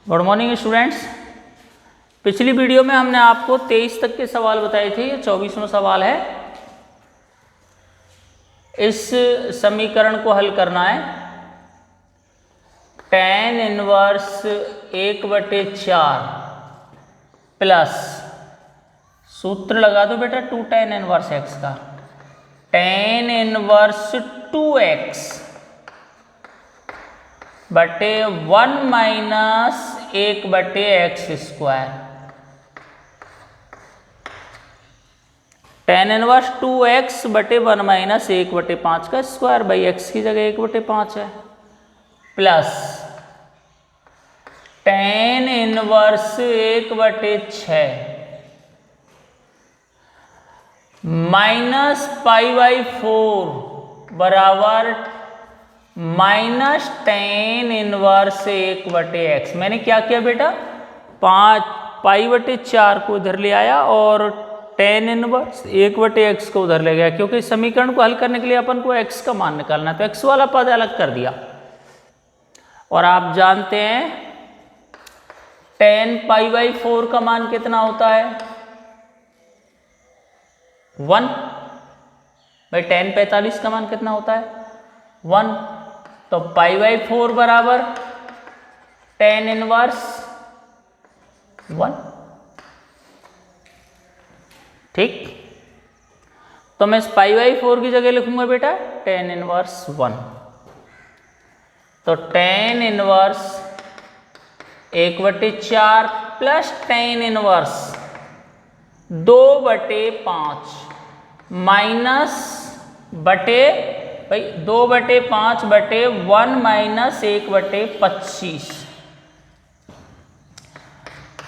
Good morning students. पिछली video में हमने आपको 23 तक के सवाल बताए थे, ये 24वां सवाल है। इस समीकरण को हल करना है। tan इनवर्स 1/4 प्लस, सूत्र लगा दो बेटा, 2 tan इनवर्स x का, tan इनवर्स 2x बटे 1 minus 1/x²। tan inverse 2x बटे 1 माइनस 1/5 का स्क्वायर बाई x की जगह 1/5 है, प्लस tan इनवर्स 1/6 माइनस π/4 बराबर माइनस tan इनवर्स 1/x। मैंने क्या किया बेटा, 5π/4 को इधर ले आया और tan इनवर्स 1/x को उधर ले गया, क्योंकि इस समीकरण को हल करने के लिए अपन को x का मान निकालना है, तो x वाला पद अलग कर दिया। और आप जानते हैं tan π/4 का मान कितना होता है, 1 भाई। tan 45 का मान कितना होता है, 1। तो π/4 बराबर tan इनवर्स 1। ठीक, तो मैं इस π/4 की जगह लिखूंगा बेटा tan इनवर्स 1। तो tan inverse 1/4 plus tan inverse 2/5 minus बटे भाई 2/5 बटे 1 माइनस 1/25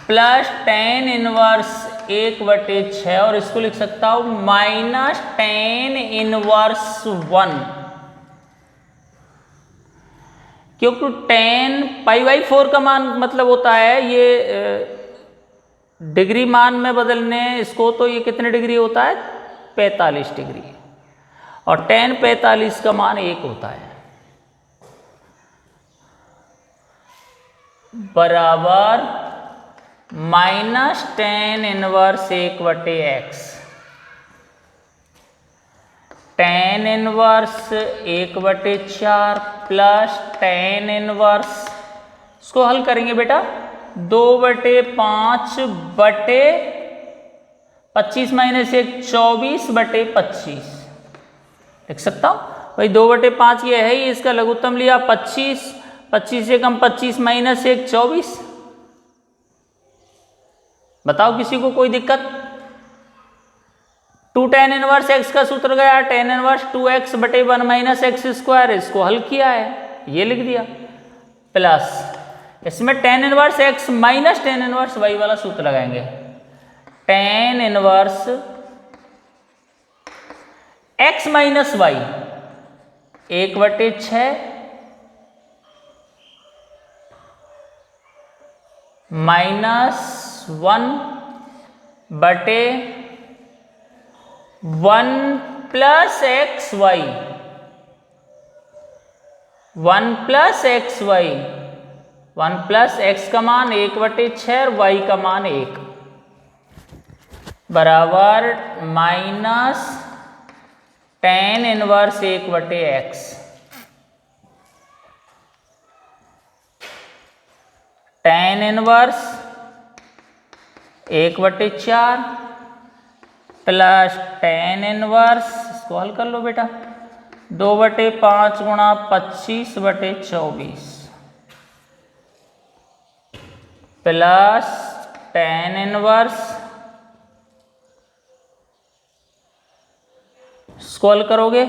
प्लस tan इनवर्स 1/6, और इसको लिख सकता हूं माइनस tan इनवर्स 1, क्योंकि tan π/4 का मान मतलब होता है ये डिग्री मान में बदलने इसको, तो ये कितने डिग्री होता है, 45 डिग्री, और tan 45 का मान 1 होता है, बराबर minus tan inverse 1/x। tan inverse 1/4 plus tan inverse, इसको हल करेंगे बेटा, 2/5 बटे 25 माइनस 1 24/25 लिख सकता हूं भाई। 2/5 ये है, ये इसका लघुत्तम लिया 25, 25 से कम 25 माइनस 1 24। बताओ किसी को कोई दिक्कत। 2 tan इनवर्स x का सूत्र गया tan इनवर्स 2x बटे 1 माइनस x², इसको हल किया है, ये लिख दिया, प्लस इसमें tan inverse x minus tan inverse y वाला सूत्र लगाएंगे। tan inverse x minus y 1/6 minus 1 बटे 1 plus xy, 1 plus xy, 1 plus x का मान 1/6 और y का मान 1, बराबर minus tan inverse 1/x। tan inverse 1/4 plus tan inverse, इसको हल कर लो बेटा, 2/5 गुणा 25/24 प्लस tan इनवर्स, इसको हल करोगे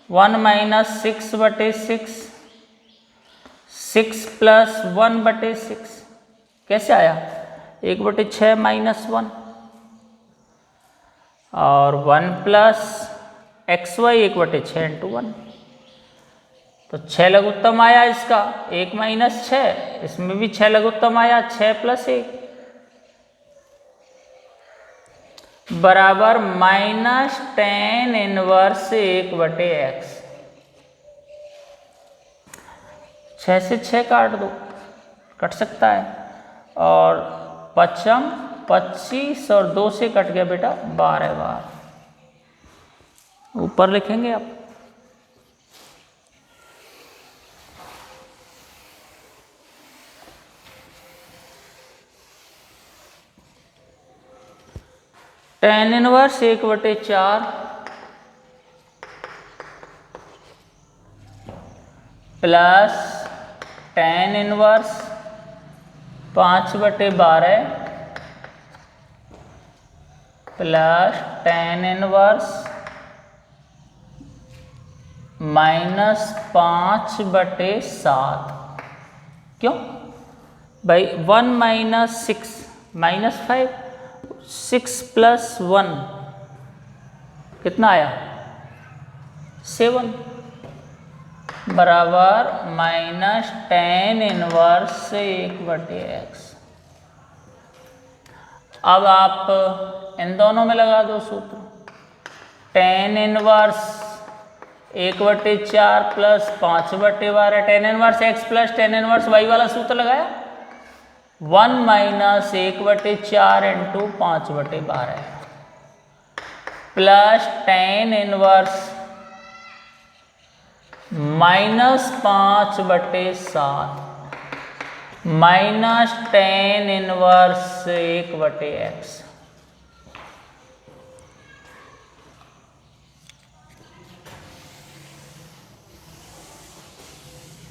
1 माइनस 6/6, 6 प्लस 1/6 कैसे आया, 1/6 माइनस 1, और 1 प्लस xy 1/6 इंटू 1, तो 6 लघुत्तम आया इसका, 1 माइनस 6, इसमें भी 6 लघुत्तम आया, 6 प्लस 1 बराबर माइनस tan इनवर्स 1/x। 6 से 6 काट दो, कट सकता है। और पचम 25 और 2 से कट गया बेटा 12 बार। ऊपर लिखेंगे आप। tan inverse 1/4 plus tan inverse 5/12 plus tan inverse -5/7। क्यों भाई? 1 - 6 -5, 6 + 1 कितना आया? 7 बराबर -tan इनवर्स 1/x। अब आप इन दोनों में लगा दो सूत्र। tan inverse 1/4 plus 5/12 tan inverse x plus tan inverse y वाला सूत्र लगाया। 1 - 1/4 into 5/12 plus tan inverse -5/7 minus tan inverse 1/x।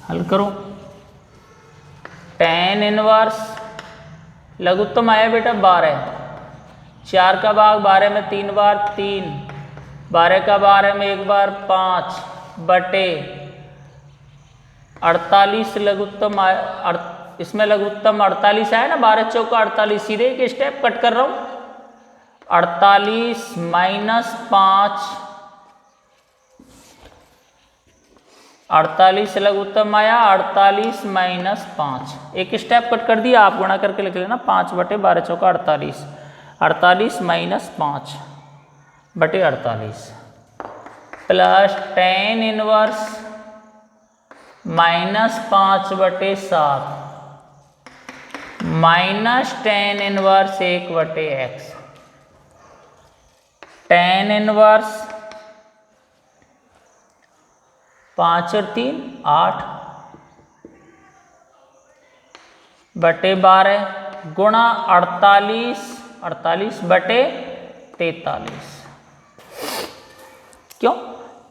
हल करो। tan इनवर्स लघुत्तम आया बेटा 12, 4 का भाग 12 में 3 बार 3, 12 का 12 में 1 बार 5/48 लघुत्तम आया। इसमें लघुत्तम 48 आया ना, 12 चौका 48। सीधे एक स्टेप कट कर रहा हूं। 48 - 5, 48 लघुत्तम आया। 48 - 5 एक स्टेप कट कर दिया। आप गुणा करके लिख लेना 5/12 चौका 48, 48 - 5/48 plus tan inverse -5/7 minus tan inverse 1/x। tan inverse 5 और 3 8/12 गुणा 48/43। क्यों?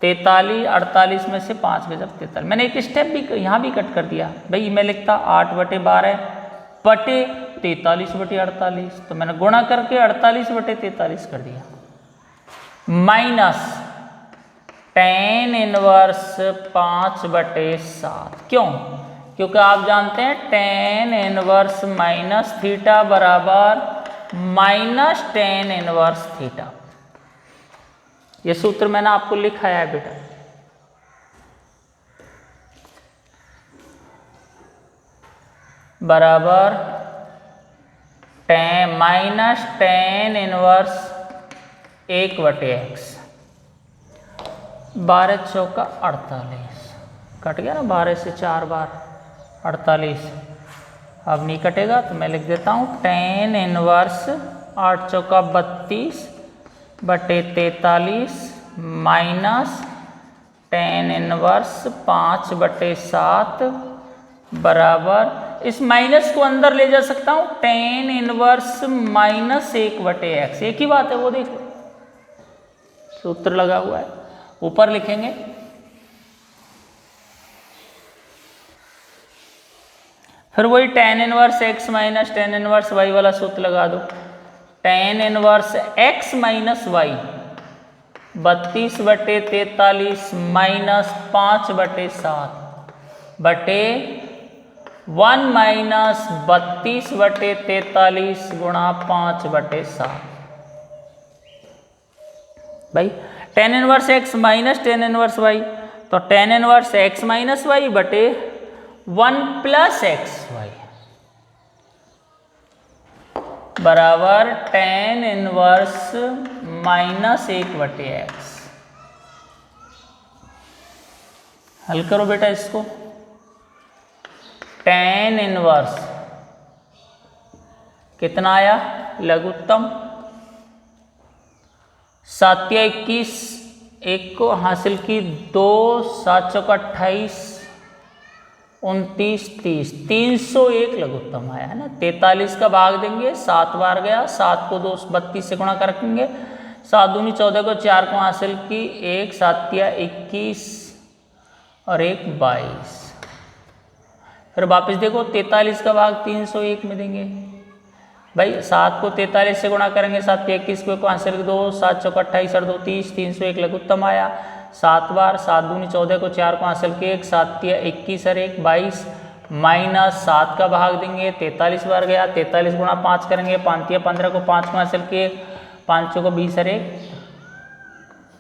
43 48 में से 5 गए जब 43। मैंने एक स्टेप भी यहाँ भी कट कर दिया भाई। मैं लिखता 8/12/43/48, तो मैंने गुणा करके 48/43 कर दिया। Minus tan inverse 5/7। क्यों? क्योंकि आप जानते हैं tan इनवर्स माइनस थीटा बराबर -tan इनवर्स थीटा। ये सूत्र मैंने आपको लिखाया है बेटा। बराबर -tan इनवर्स 1/x। 12 चौका 48 कट गया ना, 12 से 4 बार 48। अब नहीं कटेगा तो मैं लिख देता हूँ tan इनवर्स 8 चौका 32/43 माइनस tan इनवर्स 5/7 बराबर, इस माइनस को अंदर ले जा सकता हूँ, tan इनवर्स -1/x। एक ही बात है, वो देखो सूत्र लगा हुआ है। ऊपर लिखेंगे फिर वही tan inverse x minus tan inverse y वाला सूत्र लगा दो। tan inverse x minus y 32/43 minus 5/7 बटे 1 माइनस 32/43 गुणा 5/7। भाई tan inverse x minus tan inverse y, तो tan inverse x minus y बटे 1 प्लस xy बराबर tan इनवर्स -1/x। हल करो बेटा इसको। tan इनवर्स कितना आया लघुत्तम 7 या 21, एक को हासिल की 2, 7 चौका 28, 29, 30, 301 लघुत्तम आया है ना। 43 का भाग देंगे, 7 बार गया, 7 को 2 32 से गुणा करेंगे, 7 दूनी 14 को 4 को हासिल की, 1 7 या 21 और 1 22। फिर वापस देखो 43 का भाग 301 में देंगे भाई, 7 को 43 से गुणा करेंगे, 7 या 21 को हासिल 2, 7 चौका 28 और 2 30, 301 लघुत्तम आया। 7 बार, 7 दूनी 14 को 4 को हासिल किए, 1 7 या 21 और 1 22, माइनस 7 का भाग देंगे, 43 बार गया, 43 गुणा 5 करेंगे, 5 या 15 को 5 को हासिल किए, 5 को 20 और 1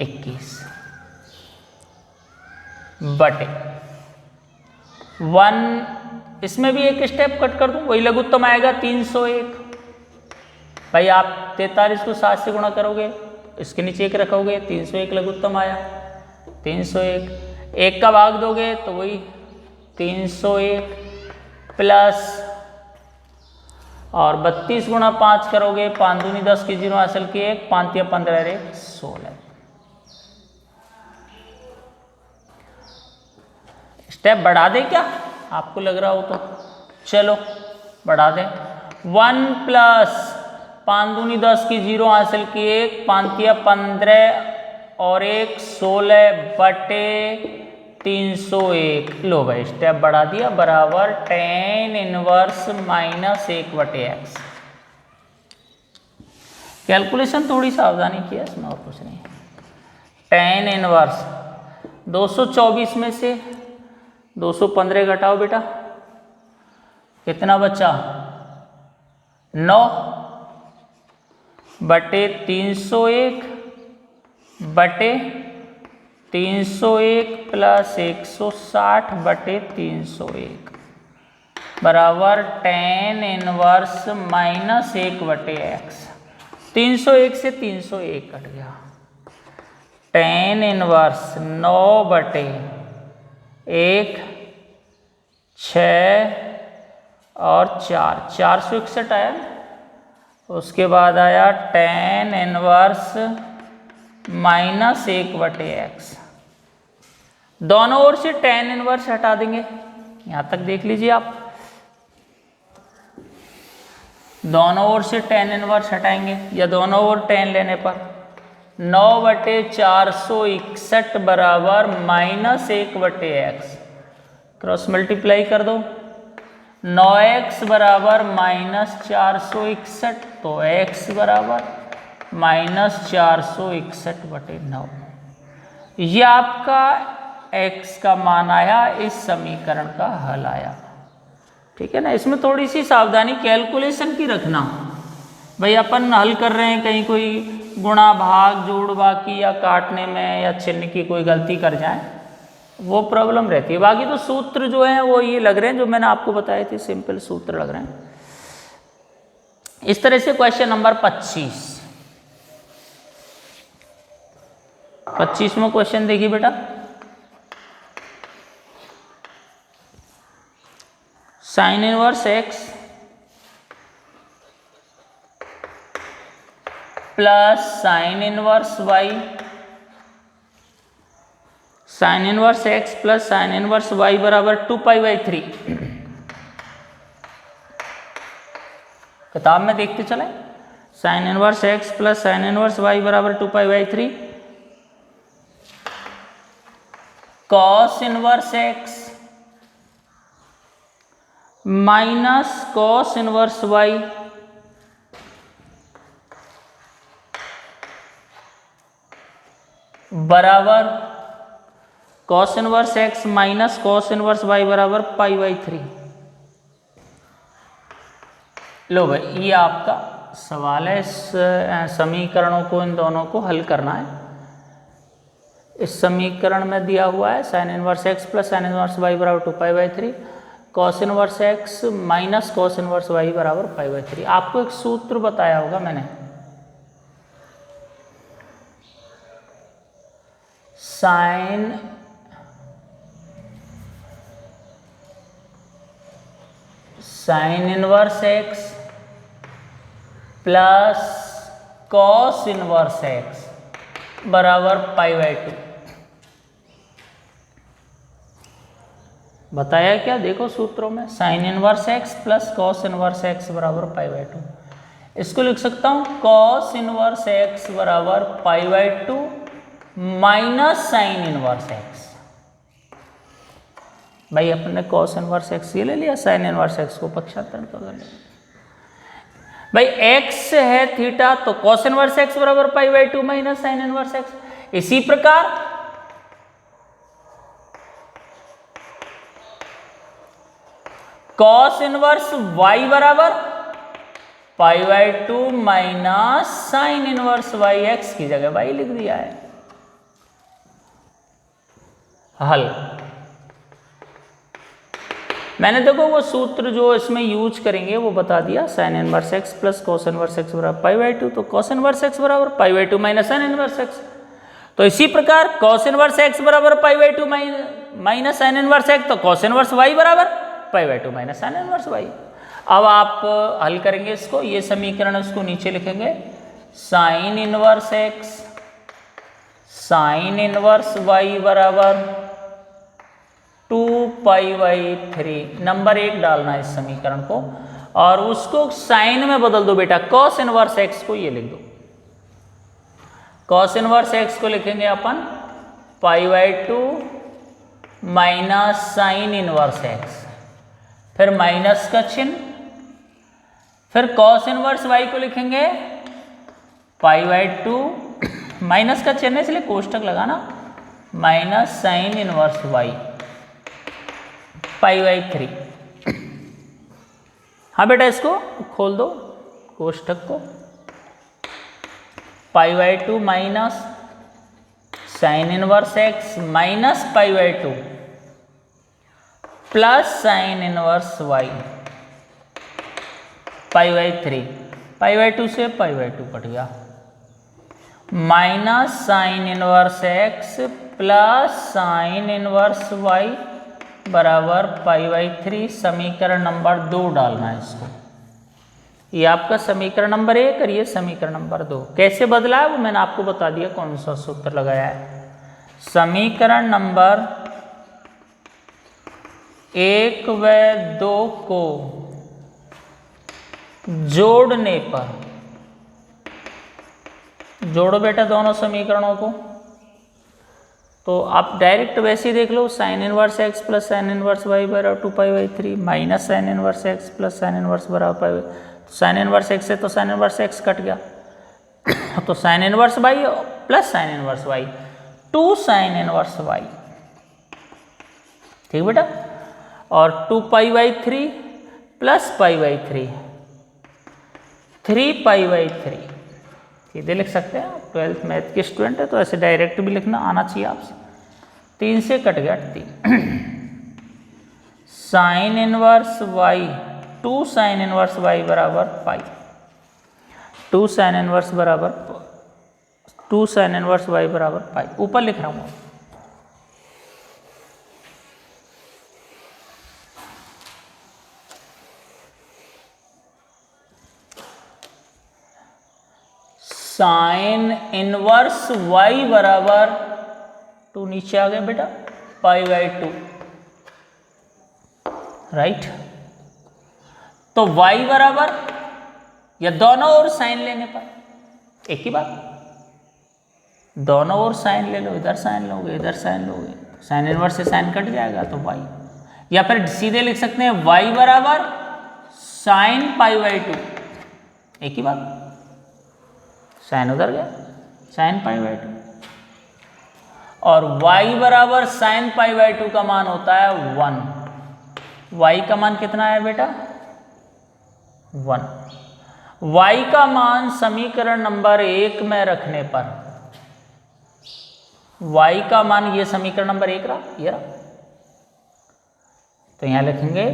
21 बटे 1। इसमें भी एक स्टेप कट कर दूं, वही लघुत्तम आएगा 301। भाई आप 43 को 7 से गुणा करोगे, इसके नीचे 1 रखोगे, 301 लघुत्तम आया 301। 1 का भाग दोगे तो वही 301 प्लस, और 32 गुणा 5 करोगे, 5 दूनी 10 की 0 हासिल किए, 5 या 15 1 16। स्टेप बढ़ा दे क्या आपको लग रहा हो तो, चलो बढ़ा दें। 1 प्लस 5 दूनी 10 की 0 हासिल किए, 5 या 15 और 1 16 बटे 301। लो भाई स्टेप बढ़ा दिया, बराबर tan इनवर्स माइनस 1 बटे एक्स। कैलकुलेशन थोड़ी सावधानी की है इसमें, और कुछ नहीं। tan इनवर्स 224 में से 215 घटाओ बेटा, कितना बचा 9 बटे 301 बटे 301 प्लस 160 बटे 301 बराबर tan इनवर्स माइनस 1 बटे एक्स। 301 से 301 कट गया, tan इनवर्स 9 बटे 1 6 और 4 461 आया। उसके बाद आया tan इनवर्स माइनस 1 बटे एक्स। दोनों ओर से tan इनवर्स हटा देंगे, यहां तक देख लीजिए आप। दोनों ओर से tan इनवर्स हटाएंगे, या दोनों ओर tan लेने पर 9 बटे 461 बराबर माइनस 1 बटे एक्स। क्रॉस मल्टीप्लाई कर दो, 9x बराबर माइनस 461, तो x बराबर माइनस 461 बटे 9। यह आपका x का मान आया, इस समीकरण का हल आया। ठीक है ना। इसमें थोड़ी सी सावधानी कैलकुलेशन की रखना। भाई अपन हल कर रहे हैं, कहीं कोई गुणा भाग जोड़ बाकी या काटने में या चिन्ह की कोई गलती कर जाए, वो प्रॉब्लम रहती है। बाकी तो सूत्र जो है वो ये लग रहे हैं, जो मैंने आपको बताए थे, सिंपल सूत्र लग रहे हैं। इस तरह से क्वेश्चन नंबर 25वां क्वेश्चन देखिए बेटा। Sine inverse x plus sine inverse y, sine inverse x plus sine inverse Y बराबर 2π/3। किताब में देखते चले, sine inverse x plus sine inverse Y बराबर 2π/3। Cos inverse x minus cos inverse Y बराबर cos inverse x minus cos inverse Y बराबर π/3। लो भाई ये आपका सवाल है। इस समीकरणों को, इन दोनों को हल करना है। इस समीकरण में दिया हुआ है sine inverse x plus sine inverse Y बराबर 2π/3, cos inverse x minus cos inverse Y बराबर π/3। आपको एक सूत्र बताया होगा मैंने, sine inverse x plus cos inverse x बराबर π/2। बताया क्या, देखो सूत्रों में sine inverse x plus cos inverse x बराबर π/2। इसको लिख सकता हूं कॉस इनवर्स एक्स बराबर π/2 माइनस साइन इनवर्स एक्स। भाई अपने कॉस इनवर्स एक्स ये ले लिया, साइन इनवर्स एक्स को पक्षांतर कर लिया। भाई एक्स है थीटा, तो कॉस इनवर्स एक्स बराबर π/2 माइनस साइन इनवर्स एक्स। इसी प्रकार कॉस इनवर्स वाई बराबर π/2 minus sine inverse y, x की जगह वाई लिख दिया है। हल मैंने देखो वो सूत्र जो इसमें यूज करेंगे वो बता दिया, sign inverse x plus cos inverse x बराबर π/2, तो कॉस इनवर्स एक्स बराबर π/2 माइनस साइन इनवर्स एक्स। तो इसी प्रकार कॉस इनवर्स एक्स बराबर π/2 माइनस साइन इनवर्स एक्स, तो कॉस इनवर्स वाई बराबर π/2 माइनस साइन इनवर्स वाई। अब आप हल करेंगे इसको, ये समीकरण उसको नीचे लिखेंगे, sine inverse X sine inverse Y बराबर 2π/3। नंबर 1 डालना है इस समीकरण को और उसको साइन में बदल दो बेटा, कॉस इनवर्स एक्स को ये लिख दो। कॉस इनवर्स एक्स को लिखेंगे अपन π/2 माइनस साइन इनवर्स एक्स, फिर माइनस का चिन्ह, फिर कॉस इनवर्स वाई को लिखेंगे π/2 माइनस का चिन्ह इसलिए कोष्टक लगाना, माइनस साइन इनवर्स वाई π/3। हाँ बेटा इसको खोल दो कोष्टक को, π/2 minus sine inverse x minus π/2 plus sine inverse y π/3। π/2 से π/2 कट गया, minus sine inverse x plus sine inverse Y बराबर π/3। समीकरण नंबर 2 डालना है इसको। ये आपका समीकरण नंबर 1 और ये समीकरण नंबर 2। कैसे बदला है वो मैंने आपको बता दिया, कौन सा सूत्र लगाया है। समीकरण नंबर 1 व 2 को जोड़ने पर, जोड़ो बेटा दोनों समीकरणों को, तो आप डायरेक्ट वैसे ही देख लो, sine inverse x plus sine inverse Y बराबर 2π/3 minus sine inverse x plus sine inverse बराबर π। साइन इनवर्स एक्स है तो साइन इनवर्स एक्स कट गया, तो sine inverse Y plus sine inverse Y 2 sine inverse Y, ठीक बेटा, और 2π/3 plus π/3 3π/3। सीधे लिख सकते हैं, 12th मैथ के स्टूडेंट है तो ऐसे डायरेक्ट भी लिखना आना चाहिए आपसे। 3 से कट गया 3, sine inverse Y 2 sine inverse Y बराबर पाई, 2 साइन इनवर्स बराबर 2 साइन इनवर्स वाई बराबर पाई। ऊपर लिख रहा हूँ, साइन इनवर्स वाई बराबर 2, नीचे आ गया बेटा π/2, राइट। तो y बराबर, या दोनों ओर साइन लेने पर एक ही बात, दोनों ओर साइन ले लो, इधर साइन लोगे इधर साइन लोगे, साइन इनवर्स से साइन कट जाएगा तो y, या फिर सीधे लिख सकते हैं y बराबर साइन π/2, एक ही बात, साइन उधर गया साइन π/2, और y बराबर साइन π/2 का मान होता है 1। y का मान कितना है बेटा 1। y का मान समीकरण नंबर 1 में रखने पर, y का मान, ये समीकरण नंबर 1 रहा, ये रहा, तो यहां लिखेंगे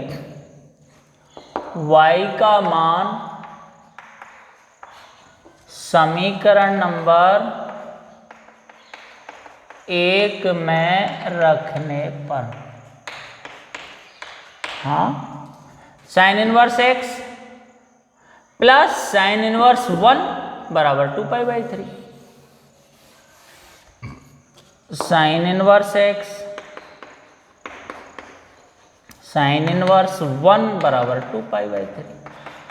y का मान समीकरण नंबर 1 में रखने पर, हाँ, sine inverse x plus sine inverse 1 बराबर 2π/3। Sine inverse x sine inverse 1 बराबर 2π/3।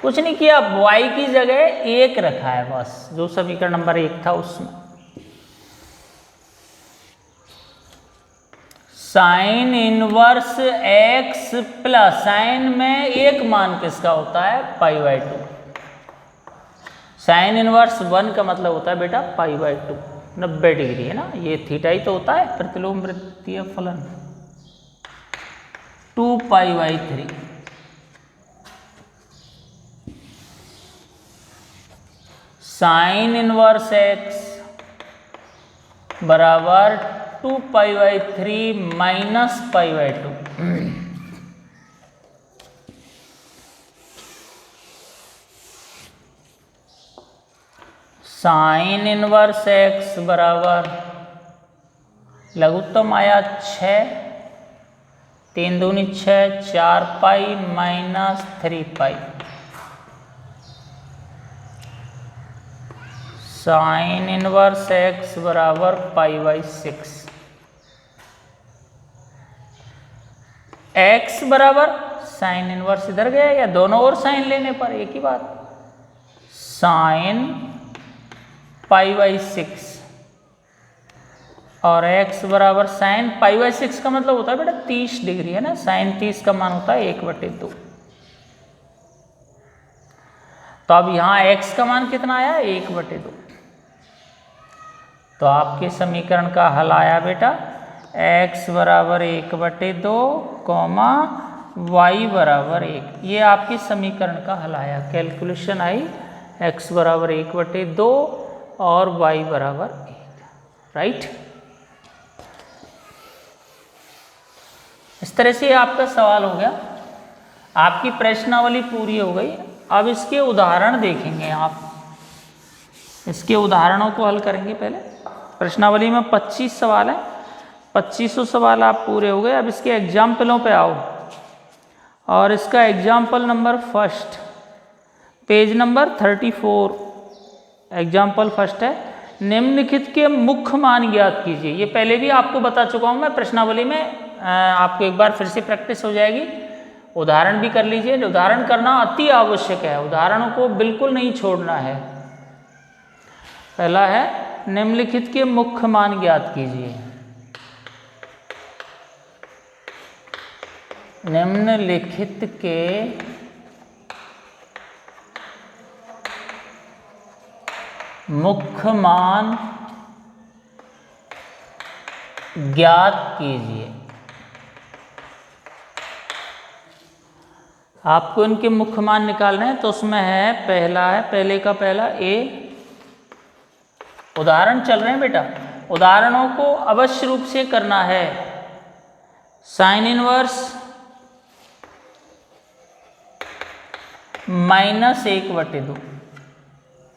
कुछ नहीं किया, y की जगह 1 रखा है बस, जो समीकरण नंबर 1 था उसमें। Sign inverse x plus sign में एक मान किसका होता है, π/2। साइन इनवर्स 1 का मतलब होता है बेटा π/2, 90 डिग्री है ना, ये थीटा ही तो होता है प्रतिलोम वृत्तीय फलन। 2π/3 साइन इनवर्स x बराबर 2π/3 माइनस π/2। साइन इनवर्स x बराबर लघुत्तम आया 6, 3 दूनी 6, 4π माइनस 3π। साइन इनवर्स x बराबर π/6। x बराबर साइन इनवर्स इधर गया, या दोनों ओर साइन लेने पर एक ही बात, साइन π/6 और x बराबर साइन π/6 का मतलब होता है बेटा 30 डिग्री है ना, साइन 30 का मान होता है 1/2। तो अब यहाँ x का मान कितना आया, 1/2। तो आपके समीकरण का हल आया बेटा x बराबर 1/2 कॉमा y बराबर 1। ये आपके समीकरण का हल आया, कैलकुलेशन आई x बराबर 1/2 और y बराबर 1, राइट। इस तरह से आपका सवाल हो गया, आपकी प्रश्नावली पूरी हो गई। अब इसके उदाहरण देखेंगे आप, इसके उदाहरणों को हल करेंगे। पहले प्रश्नावली में 25 सवाल हैं, 2500 सवाल आप पूरे हो गए। अब इसके एग्जाम्पलों पे आओ, और इसका example number first, page number 34, example first है, निम्नलिखित के मुख्य मान ज्ञात कीजिए। ये पहले भी आपको बता चुका हूँ मैं प्रश्नावली में, आपको एक बार फिर से प्रैक्टिस हो जाएगी। उदाहरण भी कर लीजिए, उदाहरण करना अति आवश्यक है, उदाहरणों को बिल्कुल नहीं छोड़ना है। पहला है निम्नलिखित के मुख्य मान ज्ञात कीजिए। निम्नलिखित के मुख्य मान ज्ञात कीजिए। आपको इनके मुख्य मान निकालने हैं, तो उसमें है पहला है, पहले का पहला ए, उदाहरण चल रहे हैं बेटा, उदाहरणों को अवश्य रूप से करना है। साइन इनवर्स -1/2,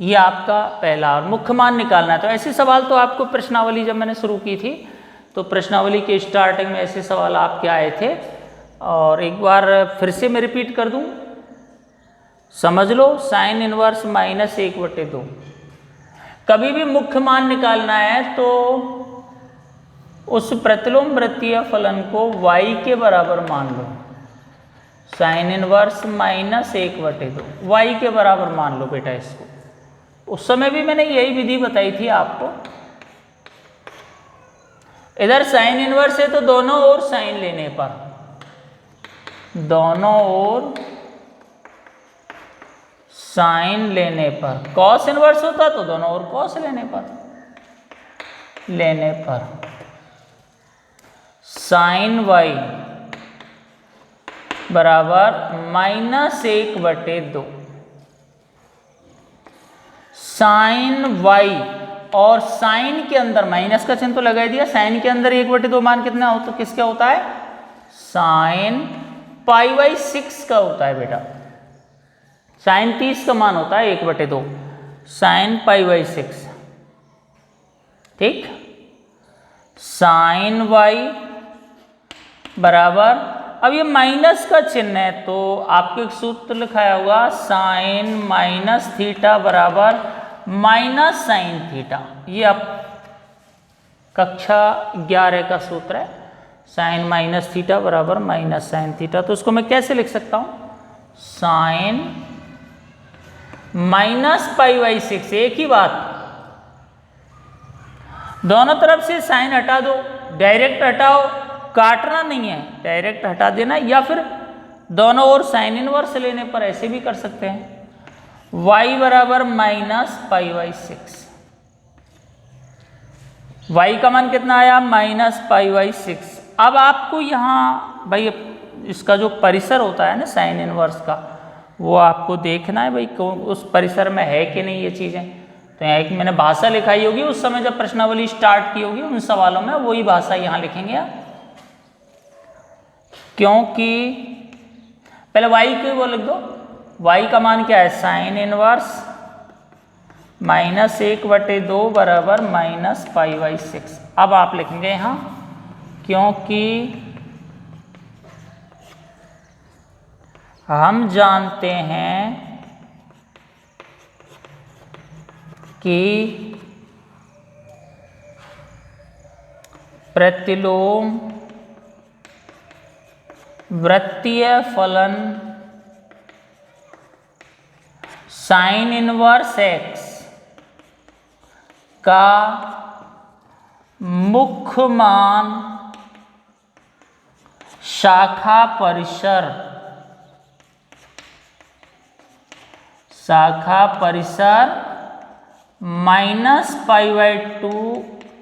ये आपका पहला, और मुख्य मान निकालना है। तो ऐसे सवाल तो आपको प्रश्नावली जब मैंने शुरू की थी, तो प्रश्नावली के स्टार्टिंग में ऐसे सवाल आपके आए थे, और एक बार फिर से मैं रिपीट कर दूं, समझ लो। साइन इनवर्स -1/2, कभी भी मुख्य मान निकालना है तो उस प्रतिलोम वृत्तीय फलन को y के बराबर मान लो। साइन इनवर्स -1/2 y के बराबर मान लो बेटा इसको। उस समय भी मैंने यही विधि बताई थी आपको। इधर साइन इनवर्स है तो दोनों ओर साइन लेने पर, दोनों ओर साइन लेने पर, कॉस इनवर्स होता तो दोनों ओर कॉस लेने पर साइन y बराबर -1/2। साइन y और साइन के अंदर माइनस का चिन्ह तो लगा दिया, साइन के अंदर 1/2 मान कितना होता, किसका होता है, साइन π/6 का होता है बेटा। साइन 30 का मान होता है 1/2, साइन π/6, ठीक। साइन y बराबर अब ये माइनस का चिन्ह है तो आपको एक सूत्र लिखाया होगा साइन माइनस थीटा बराबर माइनस साइन थीटा। ये आप कक्षा 11 का सूत्र है, साइन माइनस थीटा बराबर माइनस साइन थीटा। तो उसको मैं कैसे लिख सकता हूं, साइन माइनस पाई बाई 6, एक ही बात, दोनों तरफ से साइन हटा दो, डायरेक्ट हटाओ, काटना नहीं है, डायरेक्ट हटा देना, या फिर दोनों ओर साइन इनवर्स लेने पर ऐसे भी कर सकते हैं। y बराबर माइनस पाई बाई 6, y का मान कितना आया, माइनस पाई बाई 6। अब आपको यहाँ भाई इसका जो परिसर होता है ना साइन इनवर्स का, वो आपको देखना है भाई उस परिसर में है कि नहीं ये चीज़ें। तो यहाँ एक मैंने भाषा लिखाई होगी, उस समय जब प्रश्नावली स्टार्ट की होगी उन सवालों में वही भाषा यहाँ लिखेंगे आप, क्योंकि पहले y के वो लिख दो, y का मान क्या है, साइन इनवर्स -1/2 बराबर माइनस पाई बाई 6। अब आप लिखेंगे यहाँ क्योंकि हम जानते हैं कि प्रतिलोम वृत्तीय फलन साइन इनवर्स x का मुख्य मान शाखा परिसर माइनस पाई बाई 2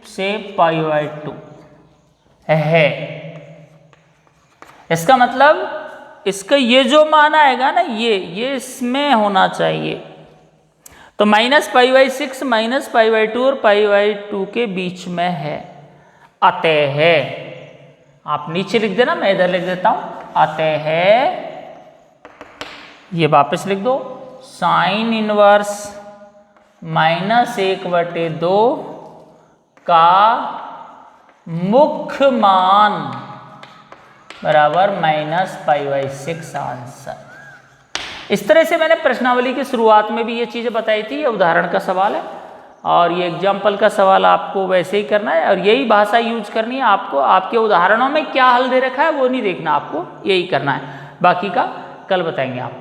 से पाई बाई 2 है। इसका मतलब इसका ये जो मान आएगा ना, ये इसमें होना चाहिए। तो minus pi by 6 minus pi by 2 और पाई बाई 2 के बीच में है। अतः है, आप नीचे लिख देना, मैं इधर लिख देता हूं, अतः है, ये वापस लिख दो, साइन इनवर्स -1/2 का मुख्य मान बराबर माइनस पाई बाई 6 आंसर। इस तरह से मैंने प्रश्नावली की शुरुआत में भी ये चीज़ें बताई थी। ये उदाहरण का सवाल है और ये एग्जाम्पल का सवाल आपको वैसे ही करना है और यही भाषा यूज करनी है आपको। आपके उदाहरणों में क्या हल दे रखा है वो नहीं देखना, आपको यही करना है, बाकी का कल बताएंगे आप।